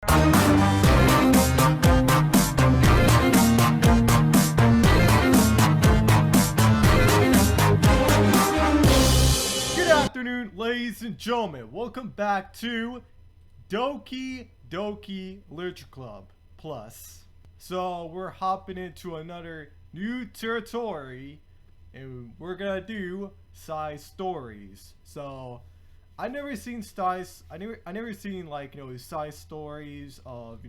Good afternoon, ladies and gentlemen. Welcome back to Doki Literature Club Plus. So we're hopping into another new territory, and we're gonna do side stories. So I never seen side stories of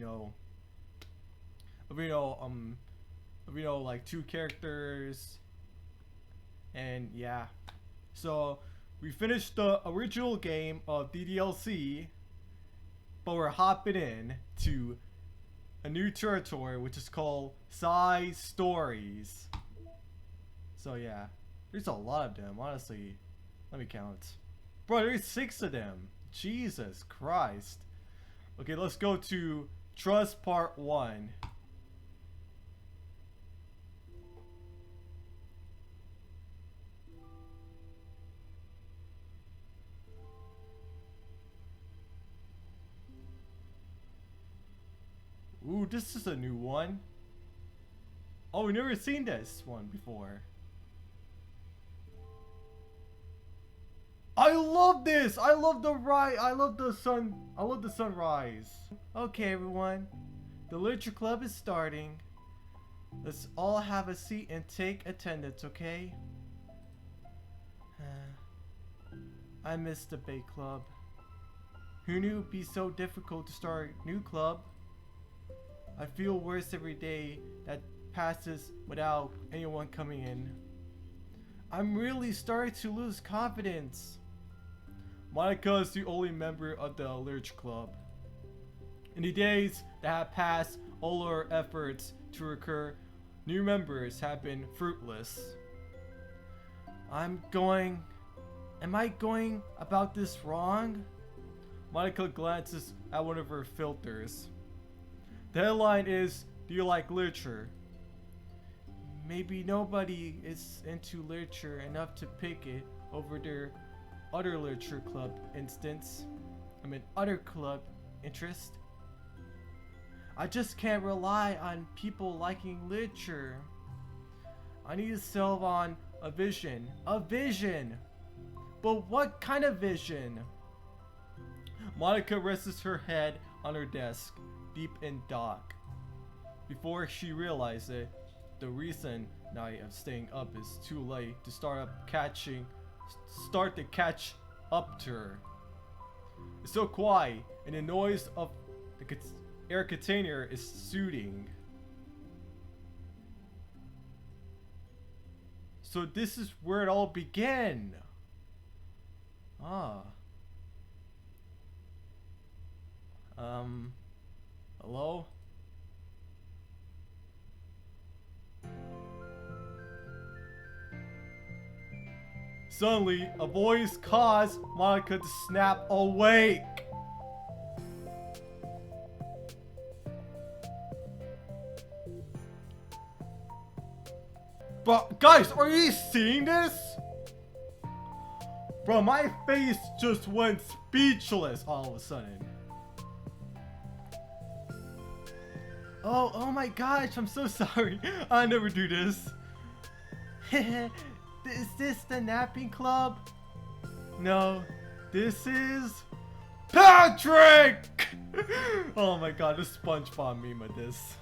like two characters, and yeah. So we finished the original game of DDLC, but we're hopping in to a new territory which is called side stories. So yeah, there's a lot of them, honestly. Let me count. Bro, there's 6 of them. Jesus Christ. Okay, let's go to Trust Part 1. Ooh, this is a new one. Oh, we've never seen this one before. I love this! I love the sunrise. Okay, everyone. The literature club is starting. Let's all have a seat and take attendance, okay? I miss the debate club. Who knew it'd be so difficult to start a new club? I feel worse every day that passes without anyone coming in. I'm really starting to lose confidence. Monica is the only member of the literature club. In the days that have passed, all our efforts to recruit new members have been fruitless. Am I going about this wrong? Monica glances at one of her filters. The headline is, "Do you like literature?" Maybe nobody is into literature enough to pick it over their other literature club other club interest. I just can't rely on people liking literature. I need to sell on a vision. A vision! But what kind of vision? Monica rests her head on her desk, deep in dark. Before she realized it, the recent night of staying up is too late to start to catch up to her. It's so quiet, and the noise of the air container is soothing. So this is where it all began. Hello? Suddenly, a voice caused Monica to snap awake. But guys, are you seeing this? Bro, my face just went speechless all of a sudden. Oh my gosh, I'm so sorry. I never do this. Is this the napping club? No, this is Patrick! Oh my god, this SpongeBob meme with this.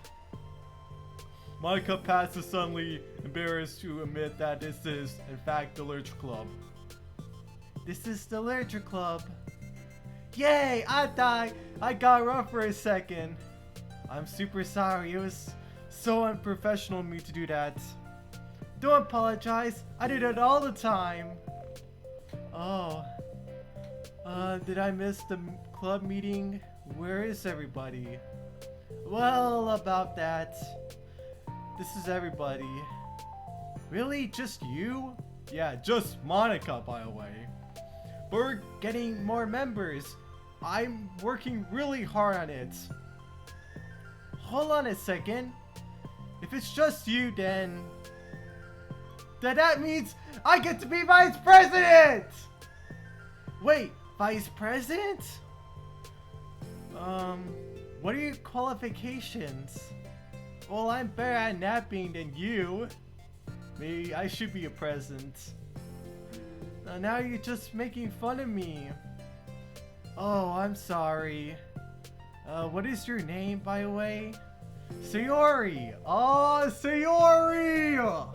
Monica passes, suddenly embarrassed to admit that this is, in fact, the literature club. This is the literature club. Yay! I died! I got rough for a second. I'm super sorry. It was so unprofessional of me to do that. Don't apologize. I do that all the time. Oh. Did I miss the club meeting? Where is everybody? Well, about that. This is everybody. Really? Just you? Yeah, just Monica, by the way. But we're getting more members. I'm working really hard on it. Hold on a second. If it's just you, then that means I get to be vice president! Wait, vice president? What are your qualifications? Well, I'm better at napping than you. Maybe I should be a present. Now you're just making fun of me. Oh, I'm sorry. What is your name, by the way? Sayori! Oh, Sayori!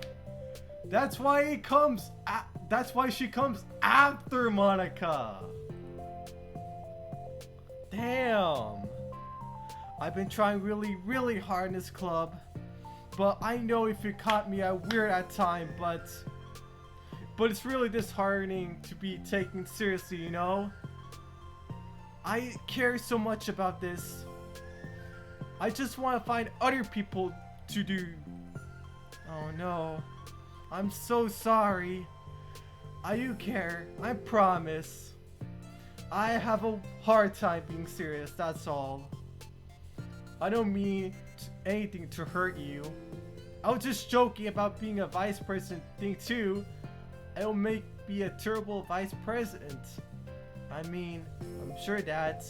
That's why she comes after Monica. Damn. I've been trying really hard in this club. But I know if you caught me, I weird at time, but it's really disheartening to be taken seriously, you know? I care so much about this. I just want to find other people to do. Oh no. I'm so sorry. I do care. I promise. I have a hard time being serious, that's all. I don't mean anything to hurt you. I was just joking about being a vice president thing too. It'll make me a terrible vice president. I mean, I'm sure that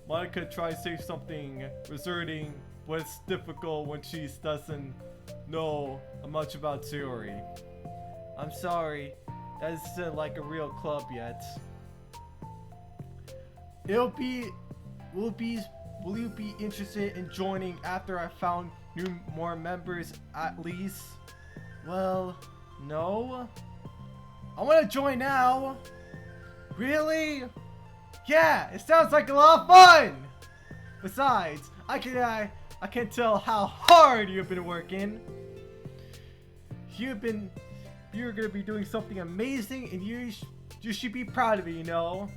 Monica tries to say something reserving, but it's difficult when she doesn't know much about Sayori. I'm sorry, that isn't like a real club yet. Will you be interested in joining after I found more members at least? Well, no. I want to join now. Really? Yeah, it sounds like a lot of fun. Besides, I can tell how hard you've been working. You're gonna be doing something amazing, and you should be proud of it, you know.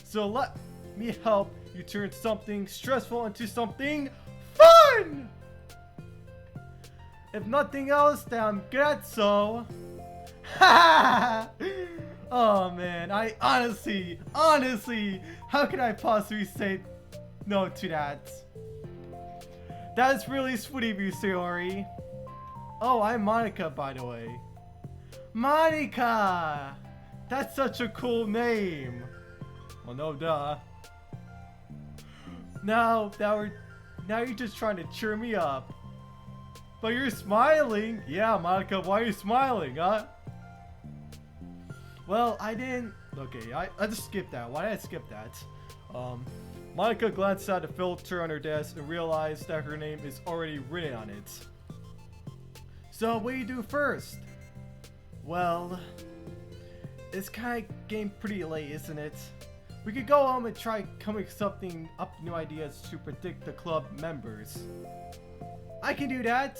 So let me help you turn something stressful into something fun. If nothing else, then I'm good at so. Oh man, I honestly, how can I possibly say no to that? That's really sweet of you, Sayori. Oh, I'm Monica, by the way. Monica! That's such a cool name. Well, no duh. Now you're just trying to cheer me up. But you're smiling. Yeah, Monica, why are you smiling, huh? Well, I didn't. Okay, I just skipped that. Why did I skip that? Monica glanced at the filter on her desk and realized that her name is already written on it. So, what do you do first? Well, it's kind of getting pretty late, isn't it? We could go home and try coming something up, new ideas to predict the club members. I can do that.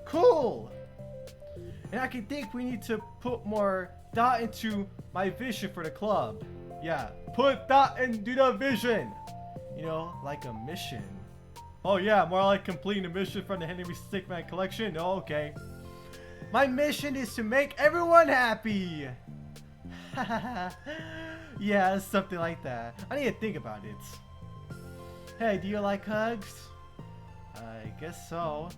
Cool. And I can think we need to put more thought into my vision for the club. Yeah, put thought into the vision. You know, like a mission. Oh yeah, more like completing a mission from the Henry Stickman collection. Oh, okay. My mission is to make everyone happy. Yeah, something like that. I need to think about it. Hey, do you like hugs? I guess so.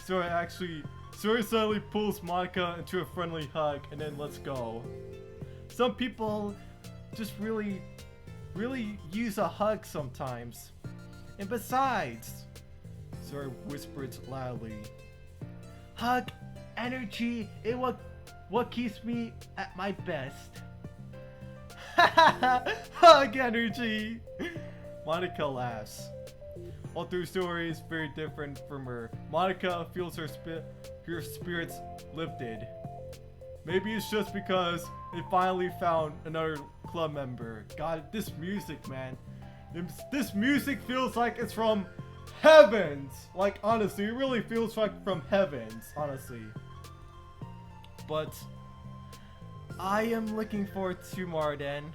Sayori suddenly pulls Monica into a friendly hug and then let's go. Some people just really use a hug sometimes. And besides, Sayori whispered loudly, hug energy is what keeps me at my best. Hug energy! Monica laughs. Although Sayori is very different from her, Monica feels her spirits lifted. Maybe it's just because they finally found another club member. God, this music, man. This music feels like it's from heavens. Like, honestly, it really feels like from heavens, honestly. But I am looking forward to more then.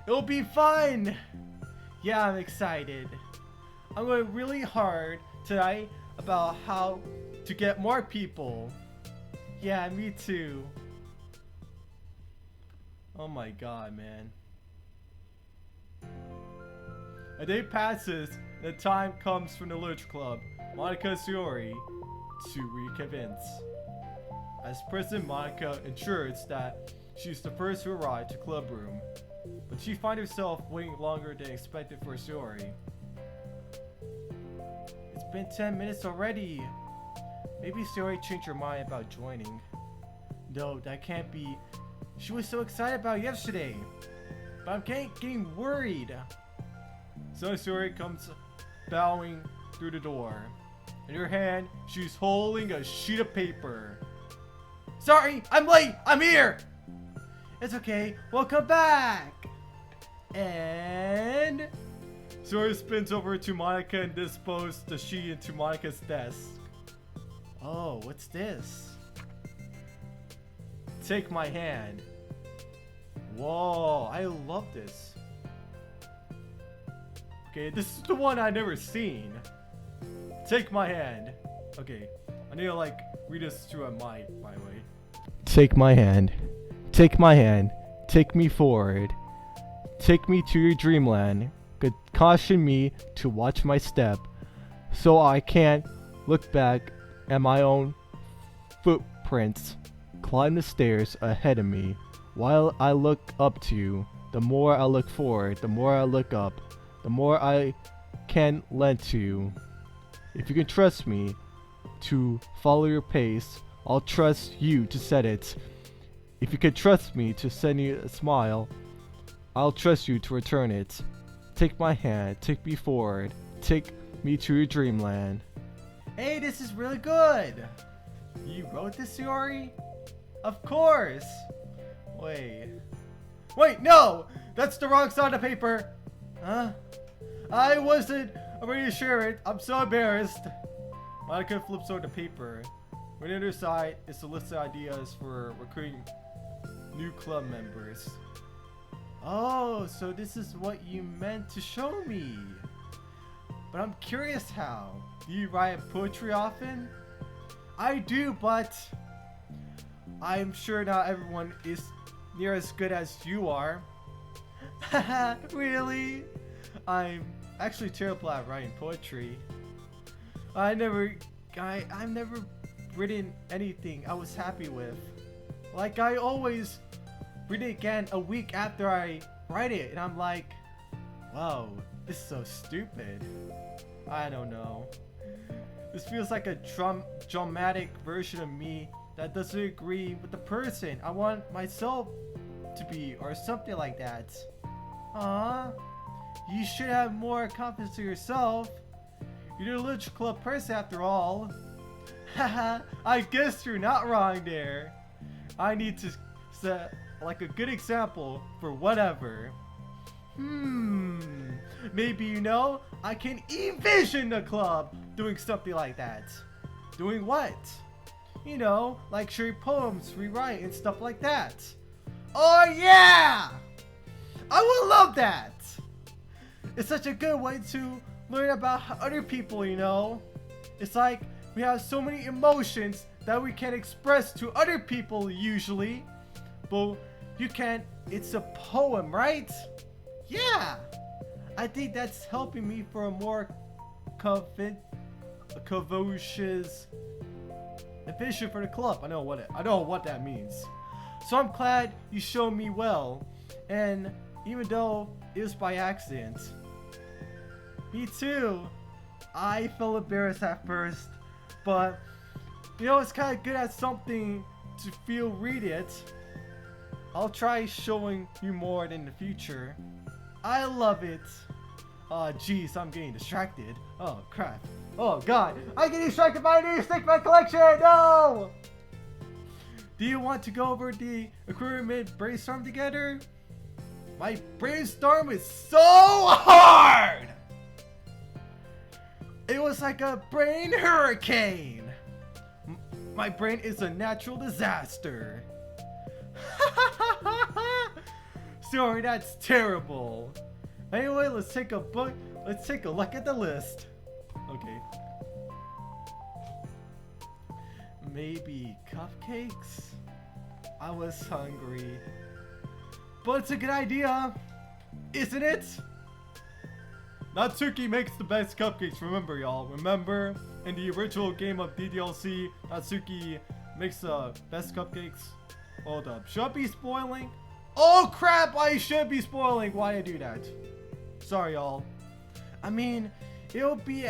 It'll be fun! Yeah, I'm excited. I'm going really hard tonight about how to get more people. Yeah, me too. Oh my god, man. A day passes, and the time comes from the Literature Club, Monica and Sayori, to reconvince. As President, Monica ensures that she's the first to arrive to club room, but she finds herself waiting longer than expected for Sayori. been 10 minutes already. Maybe Sayori changed her mind about joining. No, that can't be. She was so excited about yesterday. But I'm getting worried. So Sayori comes bowing through the door. In her hand, she's holding a sheet of paper. Sorry, I'm late. I'm here. It's okay. Welcome back. And Sayori spins over to Monica and disposes the sheet into Monica's desk. Oh, what's this? Take my hand. Whoa, I love this. Okay, this is the one I've never seen. Take my hand. Okay, I need to like read this through a mic, by the way. Take my hand. Take my hand. Take me forward. Take me to your dreamland. Could caution me to watch my step, so I can't look back at my own footprints. Climb the stairs ahead of me. While I look up to you, the more I look forward, the more I look up, the more I can lend to you. If you can trust me to follow your pace, I'll trust you to set it. If you can trust me to send you a smile, I'll trust you to return it. Take my hand, take me forward, take me to your dreamland. Hey, this is really good. You wrote this, Sayori? Of course. Wait, no! That's the wrong side of the paper. Huh? I wasn't already sure. I'm so embarrassed. Monica flips over the paper. On the other side is a list of ideas for recruiting new club members. Oh, so this is what you meant to show me. But I'm curious how. Do you write poetry often? I do, but I'm sure not everyone is near as good as you are. Haha, really? I'm actually terrible at writing poetry. I've never written anything I was happy with. Like, I always read it again a week after I write it, and I'm like, wow, this is so stupid. I don't know. This feels like a dramatic version of me that doesn't agree with the person I want myself to be, or something like that. You should have more confidence in yourself. You're the literature club person after all. Haha, I guess you're not wrong there. I need to set like a good example for whatever. Maybe I can envision the club doing something like that. Doing what? Like sharing poems, rewrite, and stuff like that. Oh yeah! I would love that! It's such a good way to learn about other people, It's like we have so many emotions that we can express to other people usually. But you can't, it's a poem, right? Yeah! I think that's helping me for a more cautious vision for the club. I know what that means. So I'm glad you showed me well, and even though it was by accident. Me too. I felt embarrassed at first, but it's kind of good at something to read it. I'll try showing you more in the future. I love it. Oh jeez, I'm getting distracted. Oh crap. Oh god, I get distracted by a new stickman collection! No! Do you want to go over the equipment brainstorm together? My brainstorm is so hard! It was like a brain hurricane. My brain is a natural disaster. Sorry, that's terrible. Anyway, let's take a look at the list. Okay. Maybe cupcakes? I was hungry. But it's a good idea, isn't it? Natsuki makes the best cupcakes, remember y'all. Remember, in the original game of DDLC, Natsuki makes the best cupcakes? Hold up, should I be spoiling? Oh crap, I should be spoiling. Why I do that? Sorry y'all. I mean, it'll be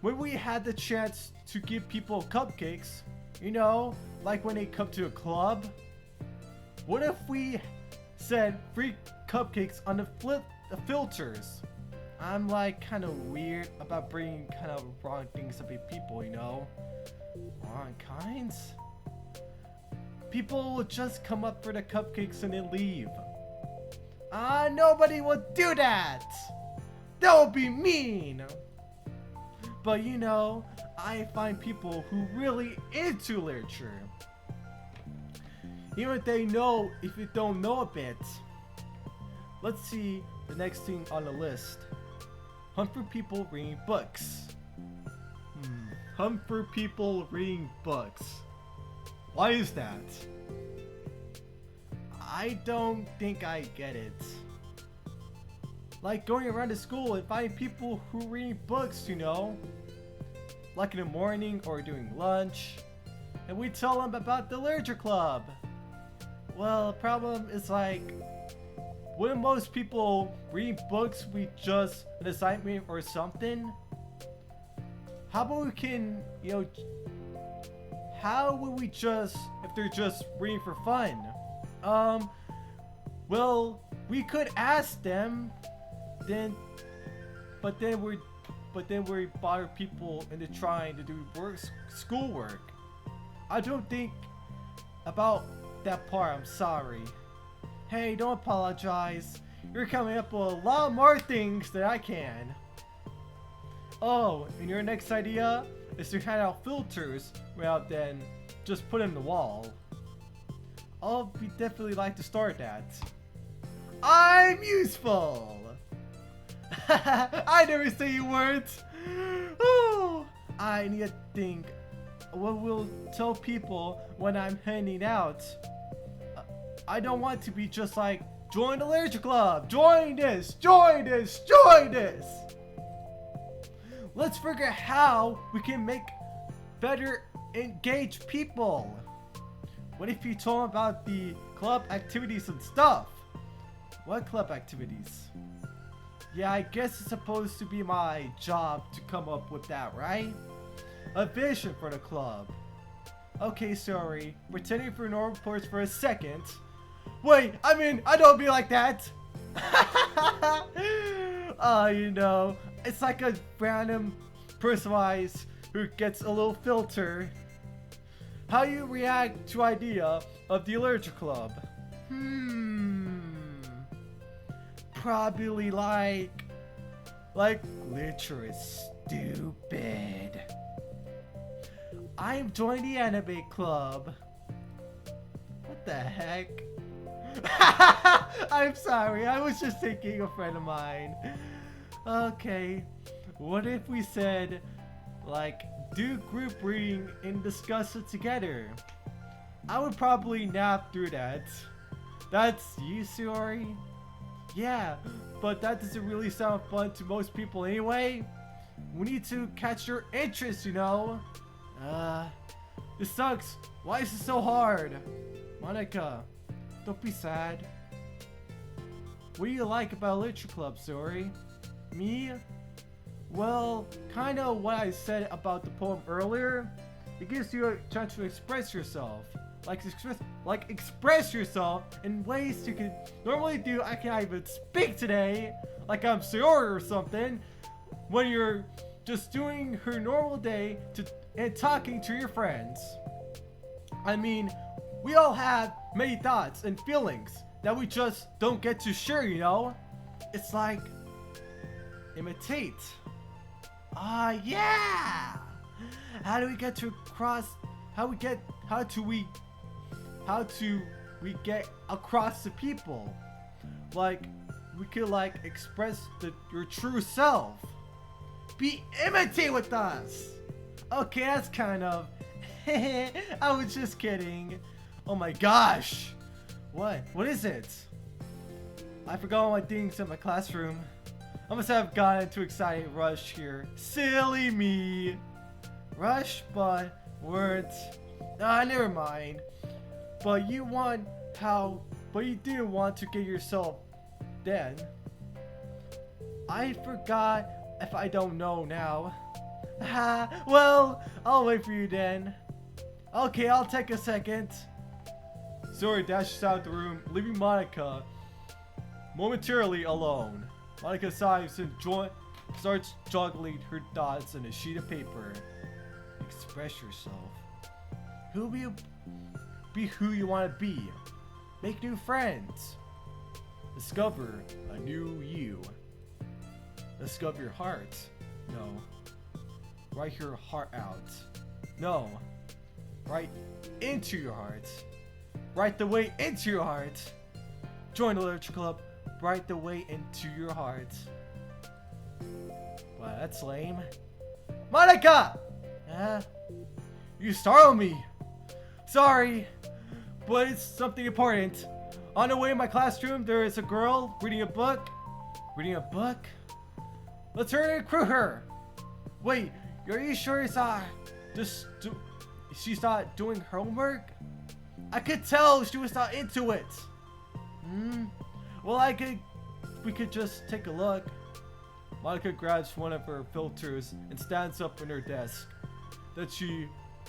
when we had the chance to give people cupcakes, you know, like when they come to a club, what if we said free cupcakes on the filters? I'm like kind of weird about bringing kind of wrong things to people, you know? Wrong kinds? People will just come up for the cupcakes and then leave. Nobody will do that! That would be mean! But you know, I find people who really into literature. Even if you don't know a bit. Let's see the next thing on the list. Hunt for people reading books. Hunt for people reading books. Why is that? I don't think I get it. Like going around to school and finding people who read books, you know? Like in the morning or during lunch. And we tell them about the literature club. Well, the problem is like, when most people read books, we just an assignment or something. How about we can, you know, how would we just, if they're just reading for fun? Well, we could ask them, but then we bother people into trying to do schoolwork. I don't think about that part, I'm sorry. Hey, don't apologize. You're coming up with a lot more things than I can. Oh, and your next idea is to hand out filters rather than just put in the wall. I'll definitely like to start that. I'm useful! I never say you weren't! Oh, I need to think what we'll tell people when I'm handing out. I don't want to be just like, join the literature club, join this, join this, join this! Let's figure out how we can make better engaged people. What if you told them about the club activities and stuff? What club activities? Yeah, I guess it's supposed to be my job to come up with that, right? A vision for the club. Okay, sorry. Pretending for normal reports for a second. Wait, I mean, I don't be like that. You know, it's like a random personalized who gets a little filter. How you react to idea of the literature club? Probably like literature is stupid. I'm joining the anime club. What the heck? I'm sorry, I was just thinking a friend of mine. Okay, what if we said, like, do group reading and discuss it together? I would probably nap through that. That's you, Sayori? Yeah, but that doesn't really sound fun to most people anyway. We need to catch your interest, you know? This sucks. Why is it so hard? Monica, don't be sad. What do you like about Literature Club, Sayori? Me? Well, kind of what I said about the poem earlier. It gives you a chance to express yourself. Express yourself in ways you can normally do. I can't even speak today, like I'm Sayori or something. When you're just doing her normal day and talking to your friends. I mean, we all have many thoughts and feelings that we just don't get to share, you know? It's like imitate. Yeah! How do we get across to people? Like, we could like express your true self. Imitate with us. Okay, that's kind of I was just kidding. Oh my gosh. What is it? I forgot all my things in my classroom. I must have gotten too excited rush here. Silly me. Rush, but words. Never mind. But you didn't want to get yourself then. I forgot if I don't know now. Well, I'll wait for you then. Okay, I'll take a second. Sayori dashes out the room, leaving Monica momentarily alone. Monica sighs and starts juggling her thoughts on a sheet of paper. Express yourself. Who will you be? Who you want to be. Make new friends. Discover a new you. Discover your heart. No. Write your heart out. No. Right into your heart. Right the way into your heart. Join the literature club. Right the way into your heart. Wow, that's lame. Monica! You startled me. Sorry, but it's something important. On the way in my classroom, there is a girl reading a book. Reading a book? Let's hurry and recruit her. Wait, are you sure she's not doing her homework? I could tell she was not into it. Well, we could just take a look. Monica grabs one of her filters and stands up in her desk. Then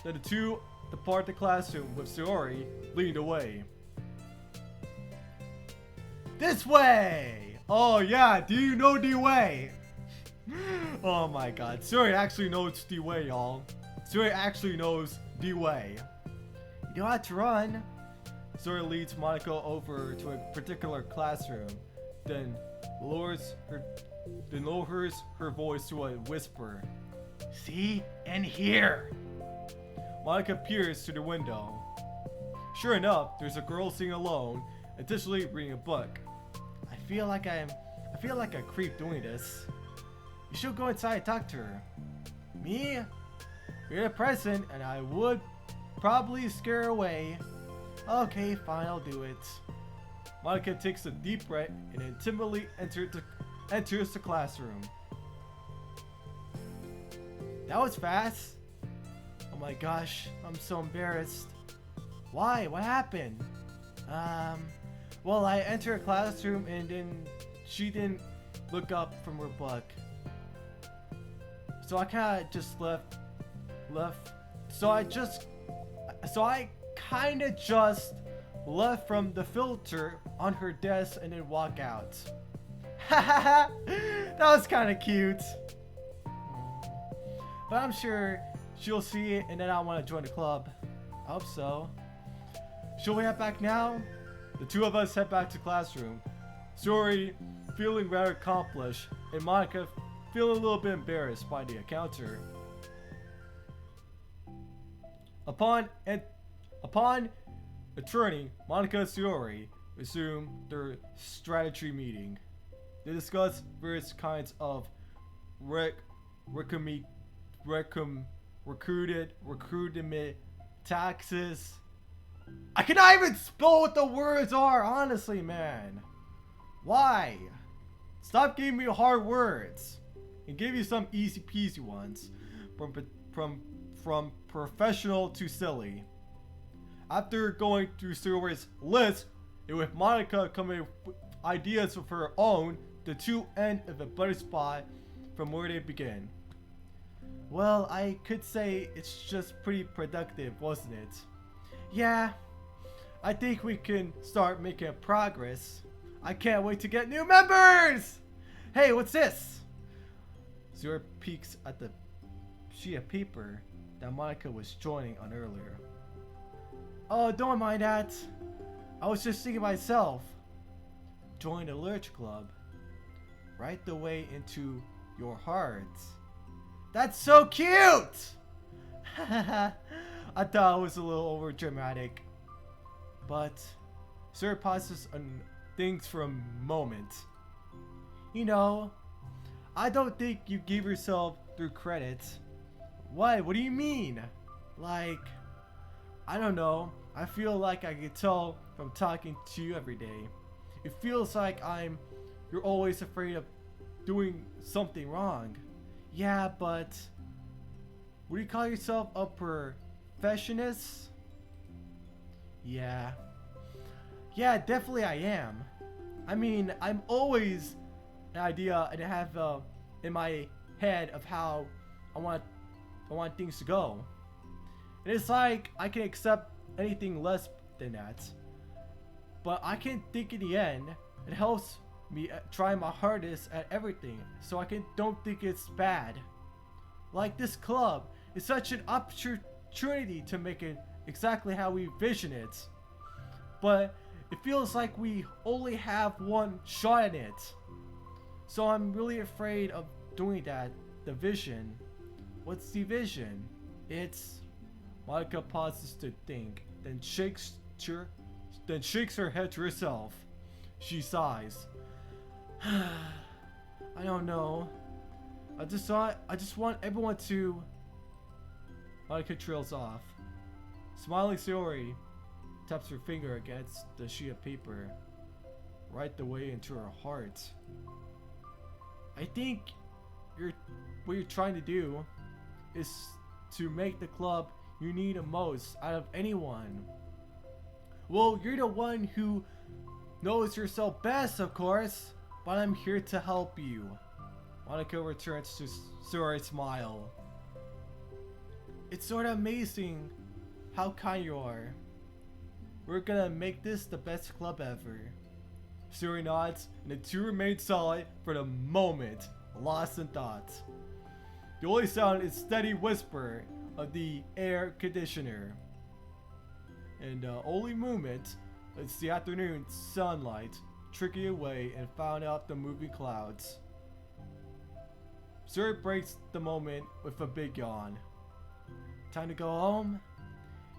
the two depart the classroom with Sayori leading the way. This way! Oh yeah, do you know the way? Oh my god, Sayori actually knows the way, y'all. Sayori actually knows the way. You don't have to run. Sayori leads Monica over to a particular classroom, then lowers her voice to a whisper. See? And here! Monica peers through the window. Sure enough, there's a girl sitting alone, additionally reading a book. I feel like a creep doing this. You should go inside and talk to her. Me? You're the president, and I would probably scare her away. Okay, fine, I'll do it. Monica takes a deep breath and then timidly enters the classroom. That was fast. Oh my gosh, I'm so embarrassed. Why? What happened? Well, I entered a classroom and then she didn't look up from her book. So I kind of just left. So I kind of just left from the filter on her desk and then walk out. Haha, that was kind of cute. But I'm sure she'll see it and then I'll want to join the club. I hope so. Shall we head back now? The two of us head back to classroom. Sayori feeling rather accomplished and Monica feeling a little bit embarrassed by the encounter. Upon returning, Monica and Sayori resume their strategy meeting. They discuss various kinds of recruitment taxes. I cannot even spell what the words are, honestly, man. Why? Stop giving me hard words and give you some easy peasy ones from professional to silly. After going through Sayori's list, and with Monica coming up with ideas of her own, the two end of a better spot from where they begin. Well, I could say it's just pretty productive, wasn't it? Yeah, I think we can start making progress. I can't wait to get new members! Hey, what's this? Sayori peeks at the sheet of paper that Monica was joining on earlier. Oh, don't mind that. I was just thinking myself. Join the literature club. Right the way into your heart. That's so cute! I thought it was a little over dramatic. But Sayori pauses on things for a moment. You know, I don't think you give yourself through credit. What? What do you mean? Like, I don't know. I feel like I could tell from talking to you every day. It feels like you're always afraid of doing something wrong. Yeah, but would you call yourself a perfectionist? Yeah, definitely I am. I mean, I'm always an idea and I have in my head of how I want I want things to go. And it's like I can accept anything less than that. But I can think in the end, it helps me try my hardest at everything, so I don't think it's bad. Like this club is such an opportunity to make it exactly how we vision it. But it feels like we only have one shot at it. So I'm really afraid of doing that. The vision. What's the vision? It's... Monica pauses to think, then shakes her head to herself. She sighs. I don't know. I just want everyone to... Monica trails off. Smiling Sayori taps her finger against the sheet of paper, right the way into her heart. I think what you're trying to do is to make the club you need the most out of anyone. Well, you're the one who knows yourself best, of course, but I'm here to help you. Monica returns to Sayori's smile. It's sort of amazing how kind you are. We're gonna make this the best club ever. Sayori nods, and the two remain silent for the moment, lost in thought. The only sound is steady whisper of the air conditioner. And the only movement is the afternoon sunlight trickling away and found out the moving clouds. Sayori breaks the moment with a big yawn. Time to go home?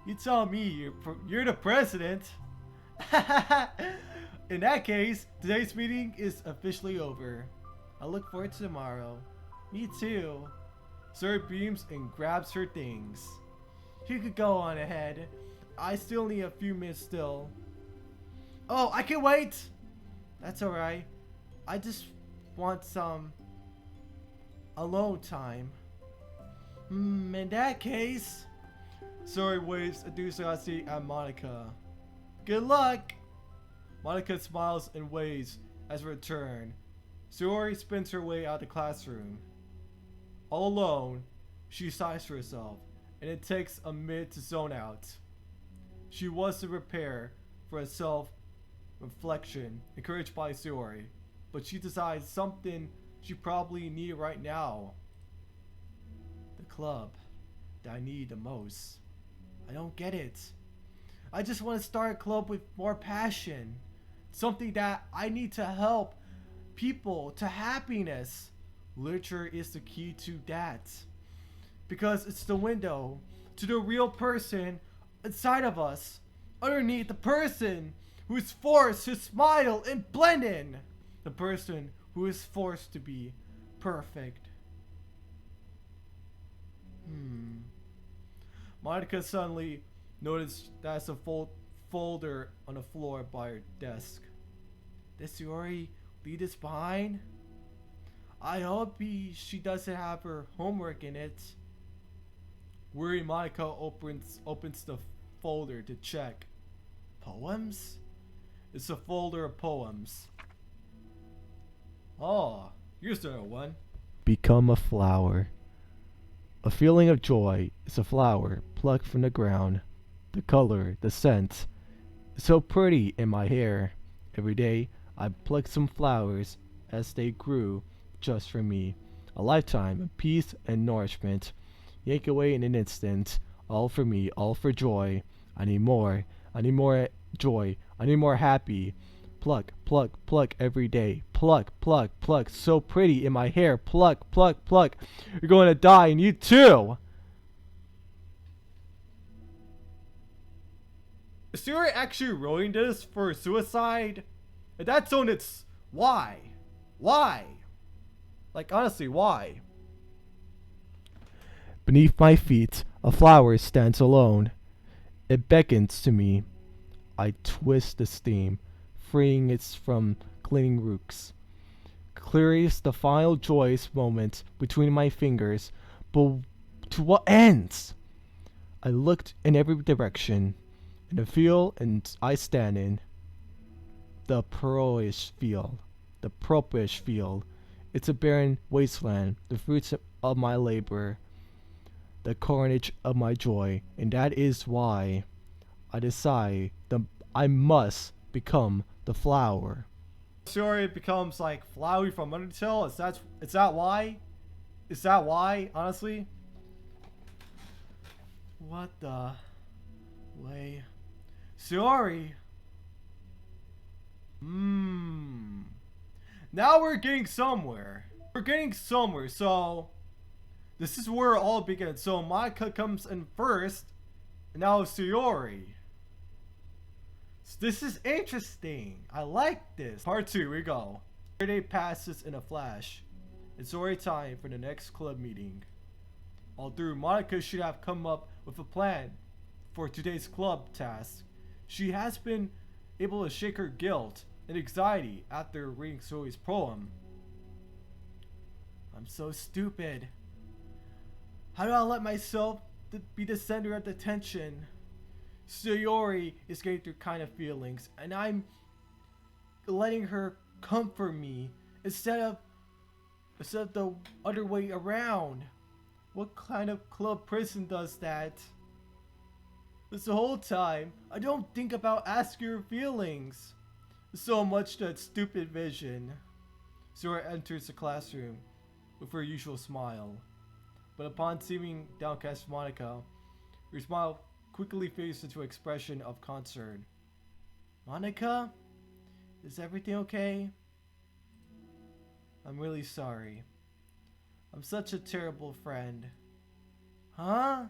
You tell me, you're the president. In that case, today's meeting is officially over. I look forward to tomorrow. Me too. Sayori beams and grabs her things. You could go on ahead. I still need a few minutes still. Oh, I can wait! That's alright. I just want some alone time. In that case... Sayori waves enthusiastically at Monica. Good luck! Monica smiles and waves as we return. Sayori spins her way out of the classroom. All alone, she sighs to herself, and it takes a minute to zone out. She wants to prepare for a self-reflection encouraged by Sayori, but she decides something she probably needed right now. The club that I need the most. I don't get it. I just want to start a club with more passion. Something that I need to help people to happiness. Literature is the key to that. Because it's the window to the real person inside of us. Underneath the person who is forced to smile and blend in. The person who is forced to be perfect. Monica suddenly noticed there's a folder on the floor by her desk. Did Sayori leave this behind? I hope she doesn't have her homework in it. Worried, Monica opens the folder to check. Poems? It's a folder of poems. Oh, here's the one. Become a flower. A feeling of joy is a flower plucked from the ground. The color, the scent, is so pretty in my hair. Every day I pluck some flowers as they grew just for me. A lifetime of peace and nourishment. Yank away in an instant. All for me, all for joy. I need more joy. I need more happy. Pluck, pluck, pluck every day. Pluck, pluck, pluck. So pretty in my hair. Pluck, pluck, pluck. You're going to die, and you too. Is Sayori actually writing this for suicide? If that's on its... Why? Why? Like, honestly, why? Beneath my feet, a flower stands alone. It beckons to me. I twist the stem, freeing it from clinging roots. Clears the final joyous moment between my fingers, but to what ends? I looked in every direction, in the field I stand in. The pearlish field. The purplish field. It's a barren wasteland, the fruits of my labor. the carnage of my joy, and that is why I decide I must become the flower. Sayori becomes like Flowey from Undertale. Is that why? Is that why? Honestly, what the way? Sayori. Now we're getting somewhere. We're getting somewhere. So this is where it all begins. So Monica comes in first, and now Sayori. So this is interesting. I like this. Part 2, we go. Every day passes in a flash. It's already time for the next club meeting. All through, Monica should have come up with a plan for today's club task. She has been able to shake her guilt and anxiety after reading Sayori's poem. I'm so stupid. How do I let myself be the center of attention? Sayori is going through kind of feelings, and I'm letting her comfort me instead of the other way around. What kind of club person does that? This whole time, I don't think about asking her feelings. So much that stupid vision. Sayori enters the classroom with her usual smile. But upon seeing downcast Monica, her smile quickly fades into an expression of concern. Monica? Is everything okay? I'm really sorry. I'm such a terrible friend. Huh?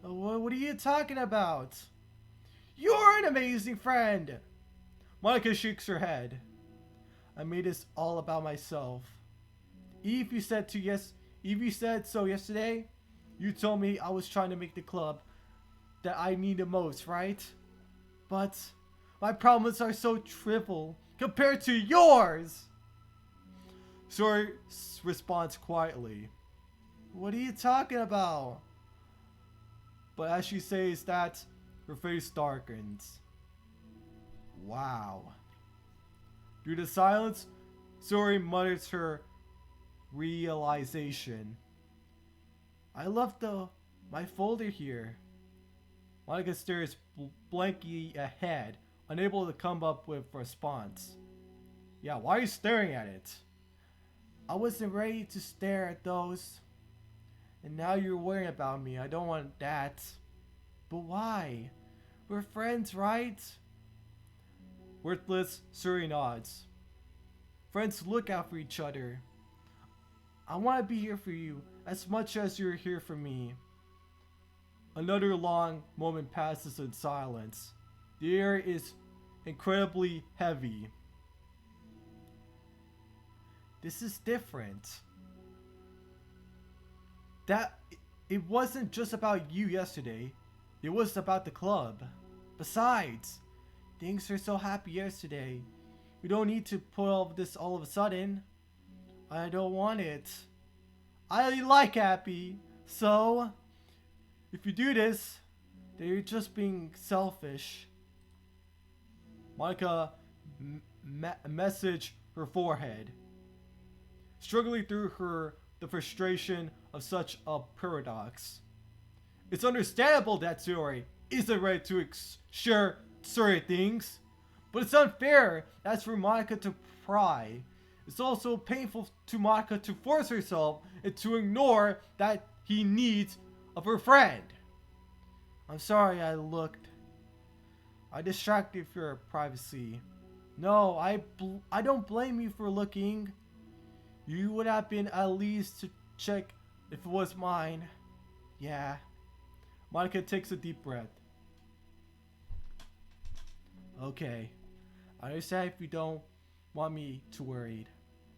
What are you talking about? You're an amazing friend! Monica shakes her head. I made this all about myself. Eve, you said so yesterday. You told me I was trying to make the club that I need the most, right? But my problems are so trivial compared to yours. Sayori responds quietly. What are you talking about? But as she says that, her face darkens. Wow. Through the silence, Sayori mutters her realization. I left my folder here. Monica stares blankly ahead, unable to come up with a response. Yeah, why are you staring at it? I wasn't ready to stare at those. And now you're worrying about me. I don't want that. But why? We're friends, right? Worthless, Sayori nods. Friends look out for each other. I want to be here for you as much as you're here for me. Another long moment passes in silence. The air is incredibly heavy. This is different. It wasn't just about you yesterday. It was about the club. Besides, things are so happy yesterday. We don't need to put all of this all of a sudden. I don't want it. I like happy. So, if you do this, then you're just being selfish. Monica messaged her forehead, struggling through the frustration of such a paradox. It's understandable that Sayori isn't ready to share certain things, but it's unfair as for Monica to pry. It's also painful to Monica to force herself and to ignore that he needs of her friend. I'm sorry I distracted for your privacy. No, I don't blame you for looking. You would have been at least to check if it was mine. Yeah. Monica takes a deep breath. Okay. I understand if you don't want me to worried.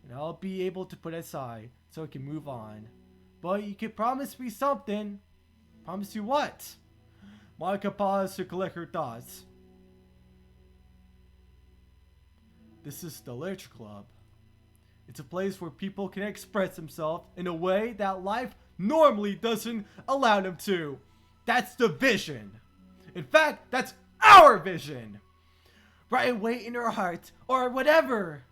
And I'll be able to put it aside so I can move on. But you can promise me something. Promise you what? Monica paused to collect her thoughts. This is the Literature Club. It's a place where people can express themselves in a way that life normally doesn't allow them to. That's the vision. In fact, that's our vision. Write away in your heart or whatever.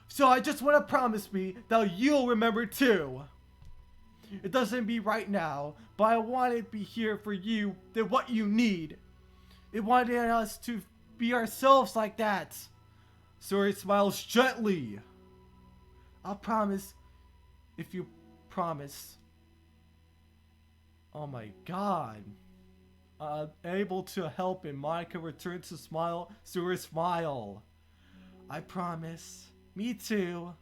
So I just want to promise me that you'll remember too. It doesn't be right now, but I want it to be here for you, than what you need. It wanted us to be ourselves like that. Suri smiles gently. I'll promise if you promise. Oh my god. Able to help and Monica returns to smile. Suri smile. I promise. Me too.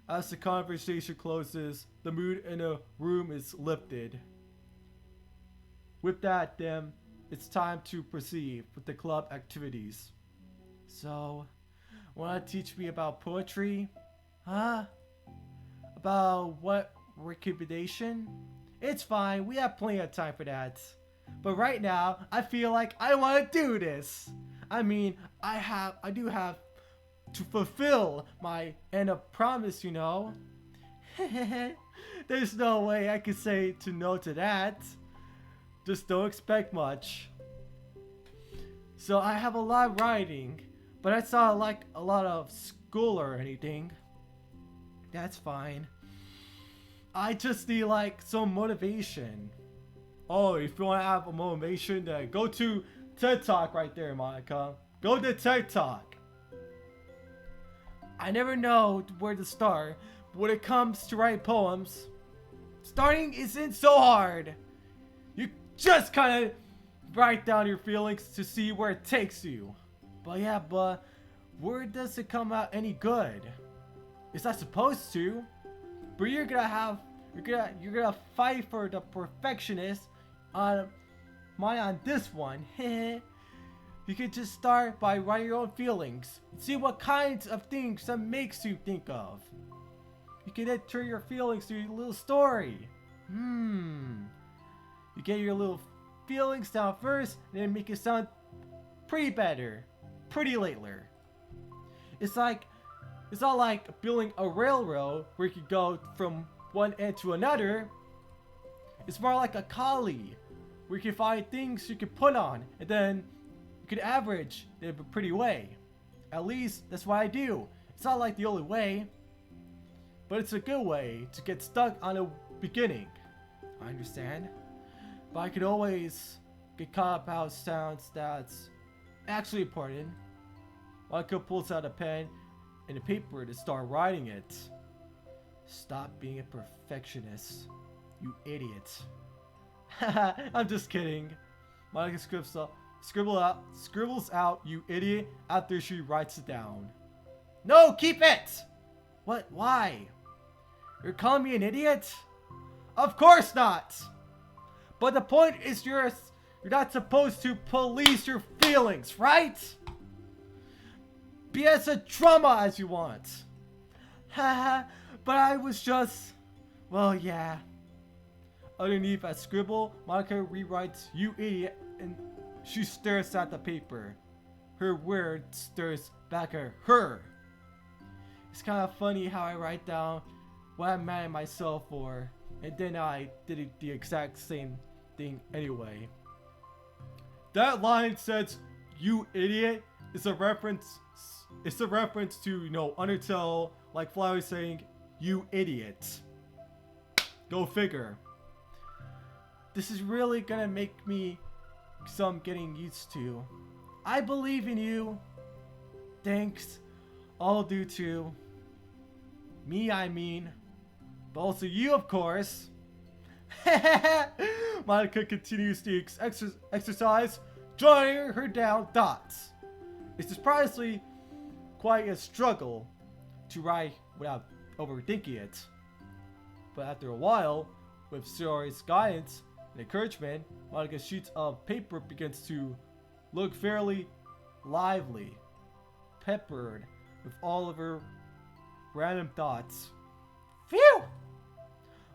As the conversation closes, the mood in the room is lifted. With that, then, it's time to proceed with the club activities. So, wanna teach me about poetry? Huh? About what recommendation? It's fine, we have plenty of time for that. But right now, I feel like I want to do this. I mean, I do have to fulfill my end of promise, you know. There's no way I could say to no to that. Just don't expect much. So I have a lot of writing, but it's not like a lot of school or anything. That's fine. I just need like some motivation. Oh, if you want to have a motivation, then go to TED Talk right there, Monica. Go to TED Talk. I never know where to start, but when it comes to write poems, starting isn't so hard. You just kind of write down your feelings to see where it takes you. But yeah, but where does it come out any good? It's not supposed to, but you're gonna fight for the perfectionist on this one. You can just start by writing your own feelings and see what kinds of things that makes you think of. You can then turn your feelings to a little story. You get your little feelings down first and then make it sound pretty better, pretty later. It's not like building a railroad where you can go from one end to another. It's more like a collie where you can find things you can put on and then you can average in a pretty way. At least that's what I do. It's not like the only way, but it's a good way to get stuck on a beginning. I understand. But I could always get caught up how it sounds that's actually important. Michael pulls out a pen and a paper to start writing it. Stop being a perfectionist, you idiot. I'm just kidding. Monica scribbles out, you idiot, after she writes it down. No, keep it! What? Why? You're calling me an idiot? Of course not! But the point is you're not supposed to police your feelings, right? Be as a drama as you want. Haha, but I was just... Well, yeah. Underneath a scribble, Monica rewrites, you idiot, and she stares at the paper. Her word stares back at her. It's kind of funny how I write down what I'm mad at myself for, and then I did the exact same thing anyway. That line says, you idiot, is a reference... It's a reference to, you know, Undertale, like Flower saying, you idiot. Go figure. This is really gonna make me some getting used to. I believe in you. Thanks. All due to me, I mean. But also you, of course. Monica continues the exercise, jotting her down thoughts. It's surprisingly quite a struggle to write without overthinking it. But after a while, with Suri's guidance and encouragement, Monica's sheets of paper begins to look fairly lively, peppered with all of her random thoughts. Phew!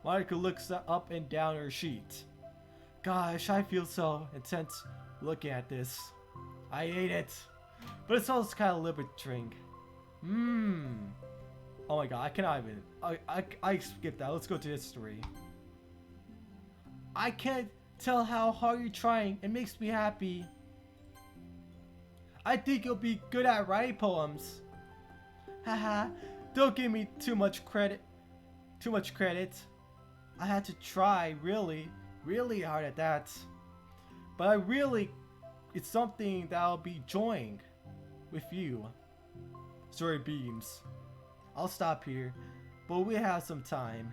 Monica looks up and down her sheet. Gosh, I feel so intense looking at this. I hate it. But it's also kind of liberating. Oh my god, I cannot even. I skipped that. Let's go to history. I can't tell how hard you're trying. It makes me happy. I think you'll be good at writing poems. Haha, don't give me too much credit. I had to try really, really hard at that. But it's something that I'll be enjoying with you. Story beams. I'll stop here, but we have some time.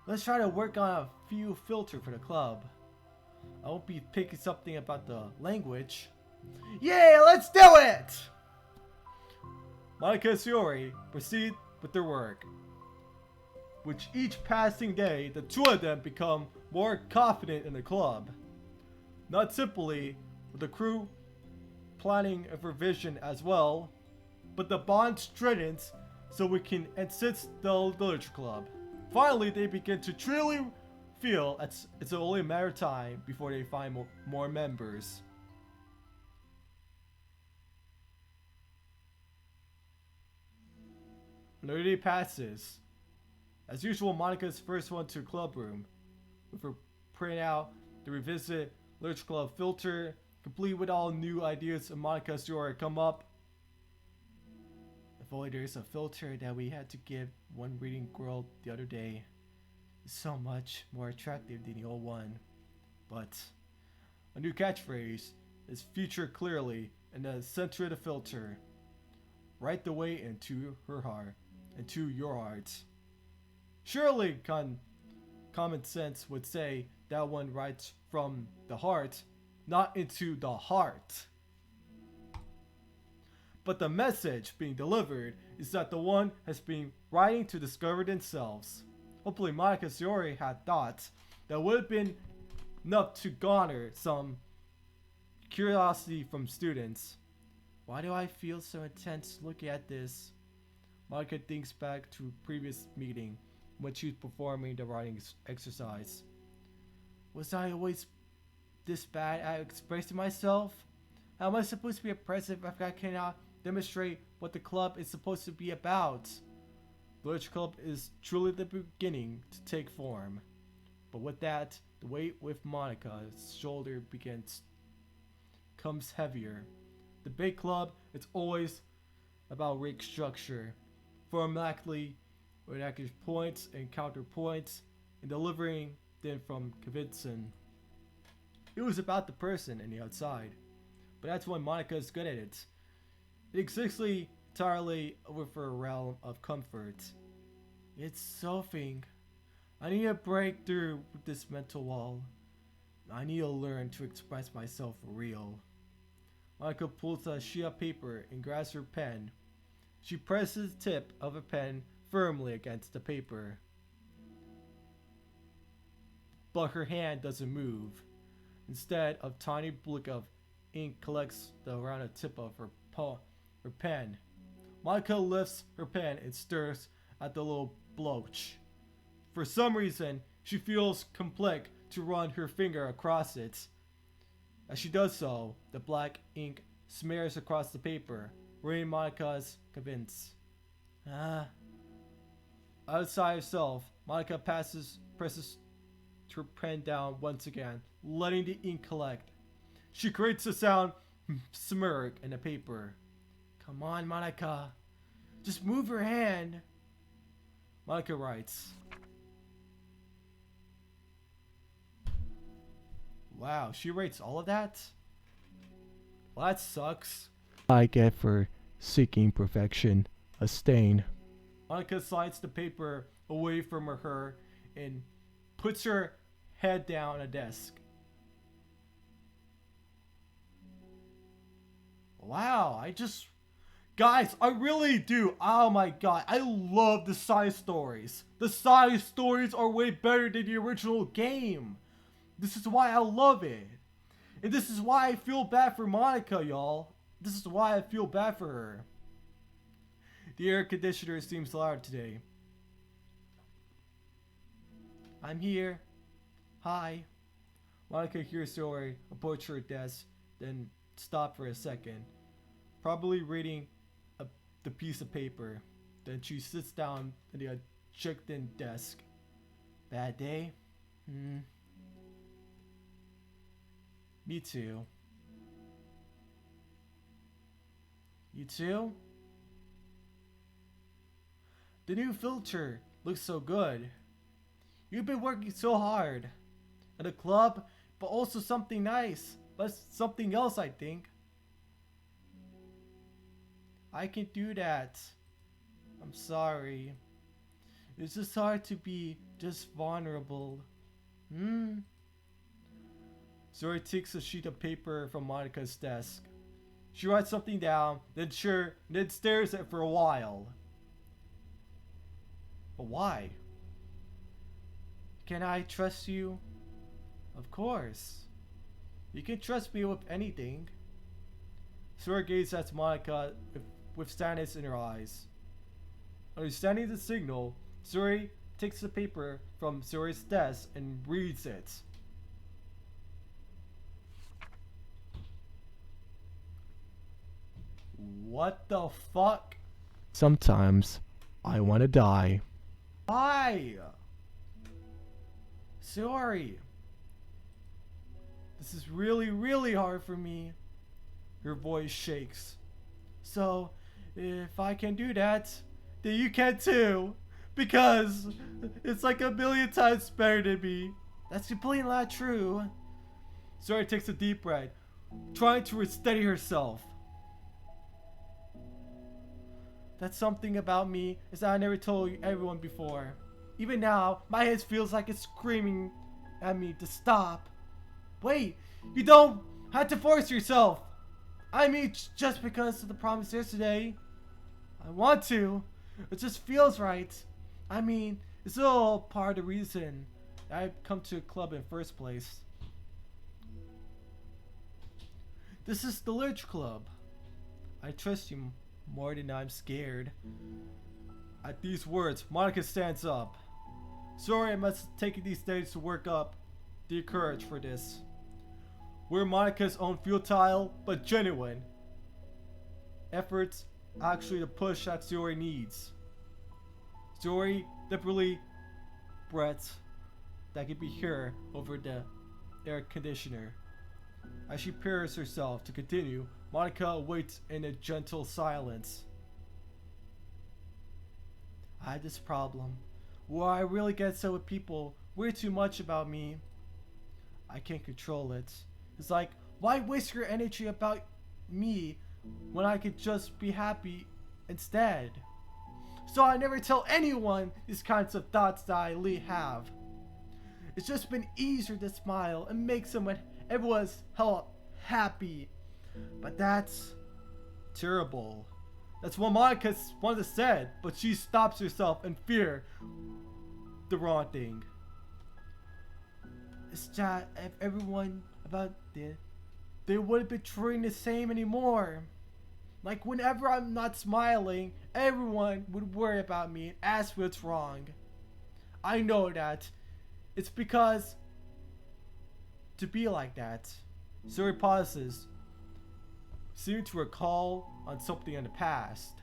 Let's try to work on a few filter for the club. I won't be picking something about the language. Yeah, let's do it! Monica and Shiori proceed with their work. With each passing day, the two of them become more confident in the club. Not simply with the crew planning a revision as well, but the bond strengthens so we can assist the literature club. Finally, they begin to truly feel it's only a matter of time before they find more members. Another day passes. As usual, Monica's first one to club room, with her print out the revisit literature club filter, complete with all new ideas of Monica's story come up. If only there's a filter that we had to give one reading girl the other day. It's so much more attractive than the old one. But a new catchphrase is featured clearly in the center of the filter. Right the way into her heart, into your heart. Surely common sense would say that one writes from the heart, not into the heart. But the message being delivered is that the one has been writing to discover themselves. Hopefully Monica and Shiori had thoughts that would have been enough to garner some curiosity from students. Why do I feel so intense looking at this? Monica thinks back to a previous meeting when she was performing the writing exercise. Was I always this bad at expressing myself? How am I supposed to be impressive if I cannot demonstrate what the club is supposed to be about? The Literature Club is truly the beginning to take form. But with that, the weight with Monica's shoulder comes heavier. The big club is always about rig structure, formulaically with accurate points and counterpoints, and delivering them from convincing. It was about the person and the outside, but that's when Monica is good at it. It exists entirely with her realm of comfort. It's something. I need to break through this mental wall. I need to learn to express myself for real. Monica pulls a sheet of paper and grabs her pen. She presses the tip of a pen firmly against the paper. But her hand doesn't move. Instead, a tiny blick of ink collects around the tip of her pen. Monica lifts her pen and stirs at the little blotch. For some reason, she feels compelled to run her finger across it. As she does so, the black ink smears across the paper, ruining Monica's convince. Outside herself, Monica presses her pen down once again, letting the ink collect. She creates a sound smirk in the paper. Come on, Monica. Just move your hand. Monica writes. Wow, she rates all of that? Well, that sucks. I get for seeking perfection a stain. Monica slides the paper away from her and puts her head down on a desk. Wow, Guys, I really do. Oh my god, I love the side stories. The side stories are way better than the original game. This is why I love it. And this is why I feel bad for Monica, y'all. This is why I feel bad for her. The air conditioner seems loud today. I'm here. Hi. Monica hears Shiori approach her desk, then stop for a second, probably reading the piece of paper. Then she sits down at the checked-in desk. Bad day? Me too. You too? The new filter looks so good. You've been working so hard. At a club, but also something nice. But something else, I think. I can do that. I'm sorry. It's just hard to be just vulnerable. Zori takes a sheet of paper from Monika's desk. She writes something down, then stares at it for a while. But why? Can I trust you? Of course. You can trust me with anything. Zori gazes at Monika with sadness in her eyes. Understanding the signal, Zori takes the paper from Zori's desk and reads it. What the fuck? Sometimes I want to die. Why? Zori. This is really, really hard for me. Her voice shakes. So, if I can do that, then you can too. Because it's like a million times better than me. That's completely not true. Zori takes a deep breath, trying to steady herself. That's something about me is that I never told everyone before. Even now, my head feels like it's screaming at me to stop. Wait, you don't have to force yourself. I mean, just because of the promise yesterday. I want to. It just feels right. I mean, it's all part of the reason I've come to a club in the first place. This is the Literature Club. I trust you more than I'm scared. At these words, Monika stands up. Sorry, I must take these days to work up the courage for this. We're Monika's own futile but genuine efforts actually to push that Zori needs. Zori deliberately breaths that can be heard over the air conditioner. As she prepares herself to continue, Monika waits in a gentle silence. I had this problem where I really get so with people way too much about me. I can't control it. It's like, why waste your energy about me when I could just be happy instead? So I never tell anyone these kinds of thoughts that I have. It's just been easier to smile and make someone everyone's happy. But that's terrible. That's what Monika once said, but she stops herself in fear. The wrong thing. It's that if everyone about it, they wouldn't be treating the same anymore. Like whenever I'm not smiling, everyone would worry about me and ask what's wrong. I know that. It's because to be like that. Zori pauses, seeming to recall on something in the past.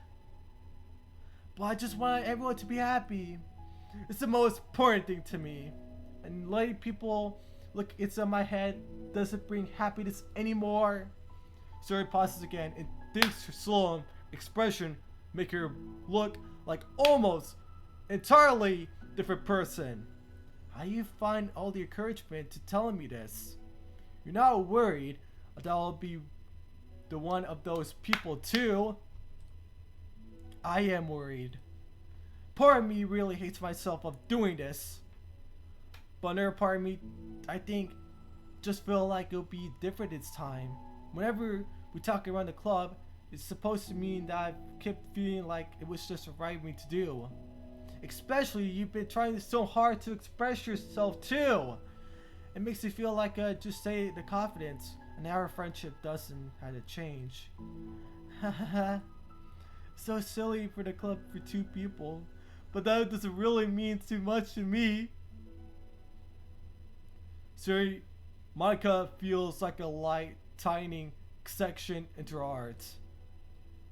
But I just want everyone to be happy. It's the most important thing to me. And letting people look inside my head doesn't bring happiness anymore. Zori pauses again and thinks her slow expression make her look like almost entirely different person. How do you find all the encouragement to telling me this? You're not worried that I'll be the one of those people too? I am worried. Part of me really hates myself of doing this. But another part of me, I think, just feel like it'll be different this time. Whenever we talk around the club, it's supposed to mean that I kept feeling like it was just the right thing to do. Especially you've been trying so hard to express yourself too. It makes me feel like just say the confidence, and our friendship doesn't have to change. So silly for the club for two people, but that doesn't really mean too much to me. Sorry, Monika feels like a light tightening section into her heart.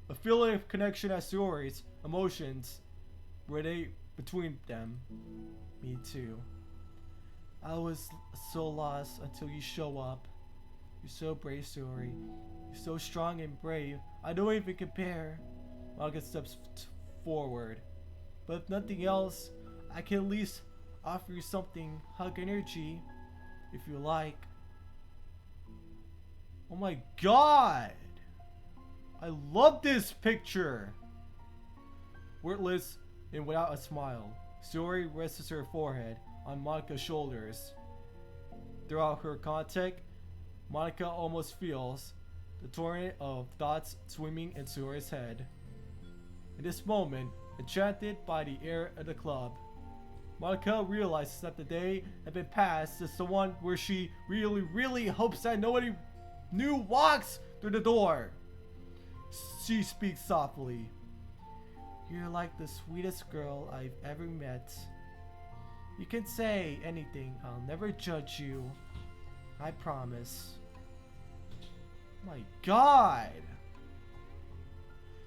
A feeling of connection as Zori's emotions radiate between them. Me too. I was so lost until you show up. You're so brave, Zori. You're so strong and brave. I don't even compare. Monika steps forward. But if nothing else, I can at least offer you something hug energy if you like. Oh my god! I love this picture! Wordless and without a smile, Sayori rests her forehead on Monika's shoulders. Throughout her contact, Monika almost feels the torrent of thoughts swimming in Sayori's head. In this moment, enchanted by the air of the club, Monika realizes that the day had been passed since the one where she really hopes that nobody new walks through the door. She speaks softly. You're like the sweetest girl I've ever met. You can say anything, I'll never judge you. I promise. My god!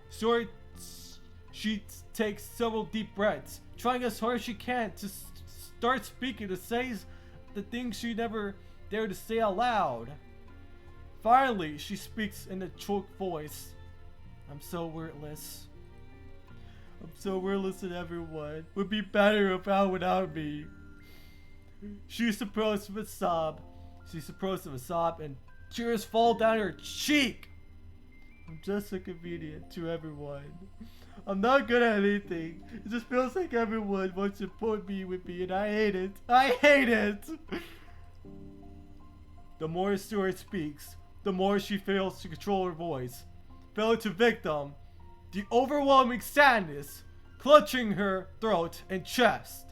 Sayori, she takes several deep breaths, trying as hard as she can to start speaking, to say the things she never dared to say out loud. Finally, she speaks in a choked voice. I'm so wordless. I'm so wordless and everyone would be better without me. She's supposed to sob. She's supposed to sob and tears fall down her cheek. I'm just inconvenient to everyone. I'm not good at anything. It just feels like everyone wants to put me with me and I hate it. I hate it! The more Sayori speaks, the more she fails to control her voice. Fell into victim. The overwhelming sadness clutching her throat and chest.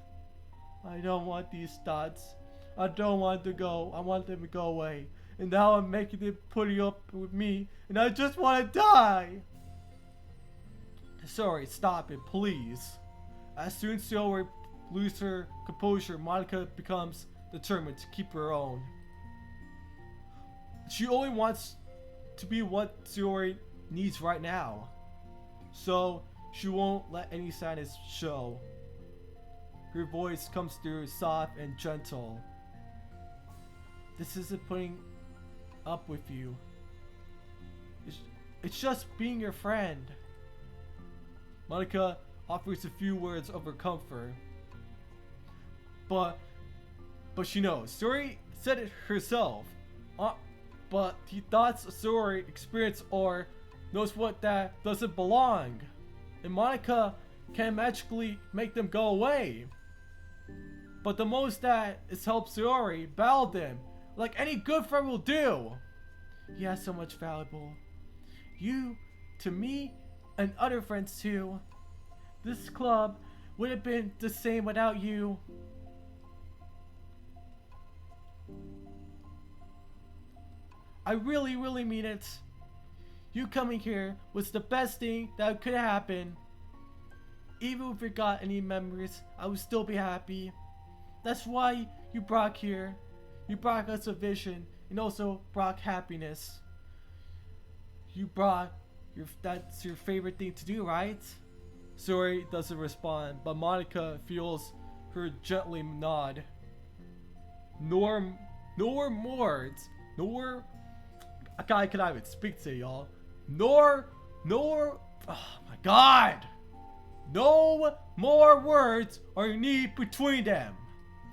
I don't want these thoughts. I don't want to go. I want them to go away. And now I'm making them putting up with me. And I just want to die. Sorry, stop it, please. As soon as Sayori loses her composure, Monika becomes determined to keep her own. She only wants to be what Sayori needs right now. So she won't let any sadness show. Her voice comes through soft and gentle. This isn't putting up with you. It's just being your friend. Monika offers a few words of her comfort. But she knows. Sayori said it herself. But the thoughts Sayori experience or knows what that doesn't belong. And Monika can magically make them go away. But the most that is help Sayori battle them, like any good friend will do. He has so much valuable. You, to me, and other friends too. This club would have been the same without you. I really mean it. You coming here was the best thing that could happen. Even if we got any memories, I would still be happy. That's why you brought here. You brought us a vision and also brought happiness. You brought that's your favorite thing to do, right? Sayori doesn't respond, but Monika feels her gently nod. Nor words, nor I cannot even speak to y'all. Nor oh my god! No more words are needed between them.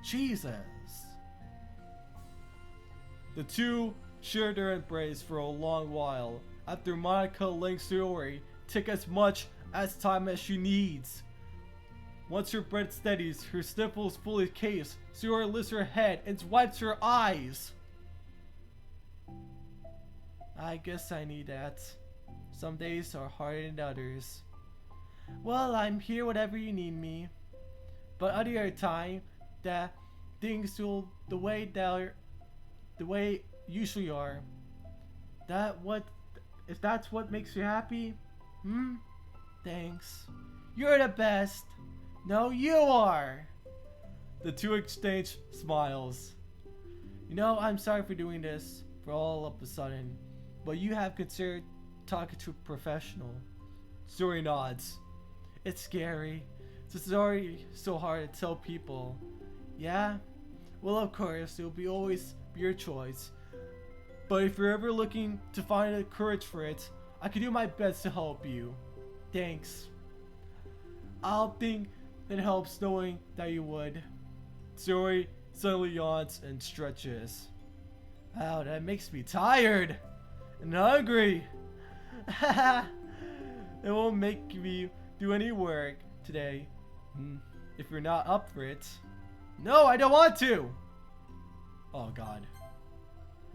Jesus. The two shared their embrace for a long while. After Monika links Sayori, take as much as time as she needs. Once her breath steadies, her sniffles fully cased, Sayori lifts her head and wipes her eyes. I guess I need that. Some days are harder than others. Well, I'm here whenever you need me. But other time, that things will the way usually are. If that's what makes you happy? Thanks. You're the best. No, you are. The two exchange smiles. You know, I'm sorry for doing this for all of a sudden, but you have considered talking to a professional. Sayori nods. It's scary. It's already so hard to tell people. Yeah? Well, of course, it'll be always be your choice. But if you're ever looking to find the courage for it, I can do my best to help you. Thanks. I'll think it helps knowing that you would. Story suddenly yawns and stretches. Wow, that makes me tired and hungry. It won't make me do any work today if you're not up for it. No, I don't want to. Oh God.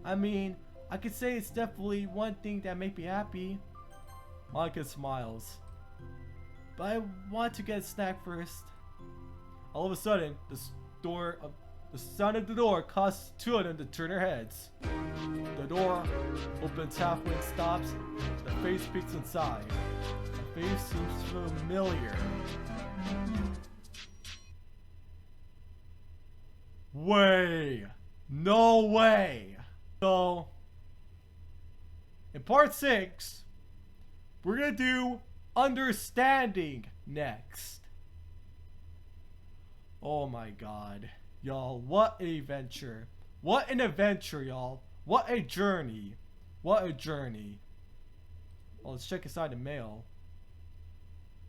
I mean, I could say it's definitely one thing that makes me happy. Monica smiles. But I want to get a snack first. All of a sudden, the sound of the door causes two of them to turn their heads. The door opens halfway and stops. The face peeks inside. The face seems familiar. Way! No way! So, in part 6, we're gonna do understanding next. Oh my God. Y'all, what an adventure. What an adventure, y'all. What a journey. What a journey. Well, let's check inside the mail.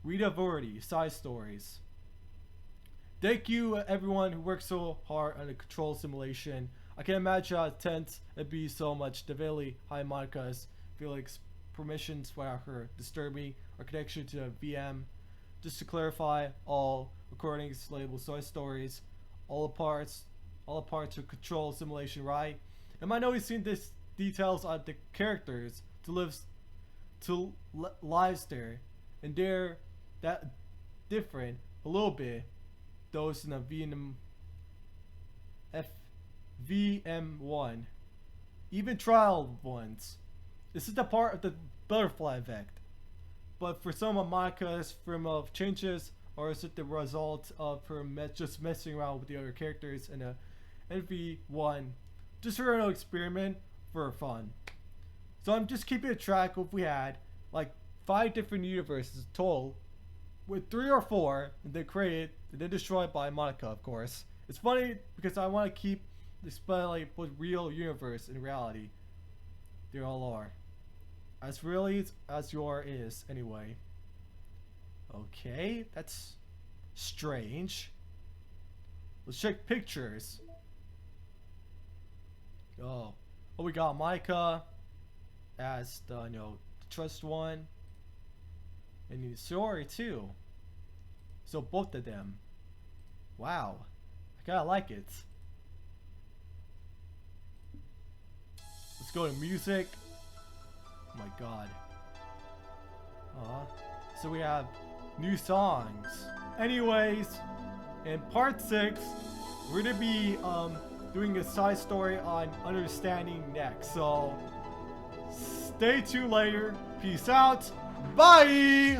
Rita Verdi, side stories. Thank you everyone who worked so hard on the control simulation. I can imagine how tense it'd be so much. The very high Monica's Felix permissions without her disturbing our connection to the VM. Just to clarify, all recordings labeled side stories. All the parts of control simulation, right? Am I noticing this details on the characters to lives there, and they're that different a little bit. Those in the VM1, even trial ones. This is the part of the butterfly effect. But for some of Monica's from of changes, or is it the result of her just messing around with the other characters in a NV1? Just for an experiment for fun. So I'm just keeping a track of we had like 5 different universes total, with 3 or 4 and then created and then destroyed by Monica, of course. It's funny because I want to keep displaying both real universe and reality. They all are. As really as your is, anyway. Okay, that's strange. Let's check pictures. Oh, we got Micah as the the trust one, and the story too. So both of them. Wow, I kinda like it. Let's go to music. Oh my God. So we have new songs. Anyways, in part 6, we're gonna be doing a side story on understanding next. So stay tuned later. Peace out. Bye.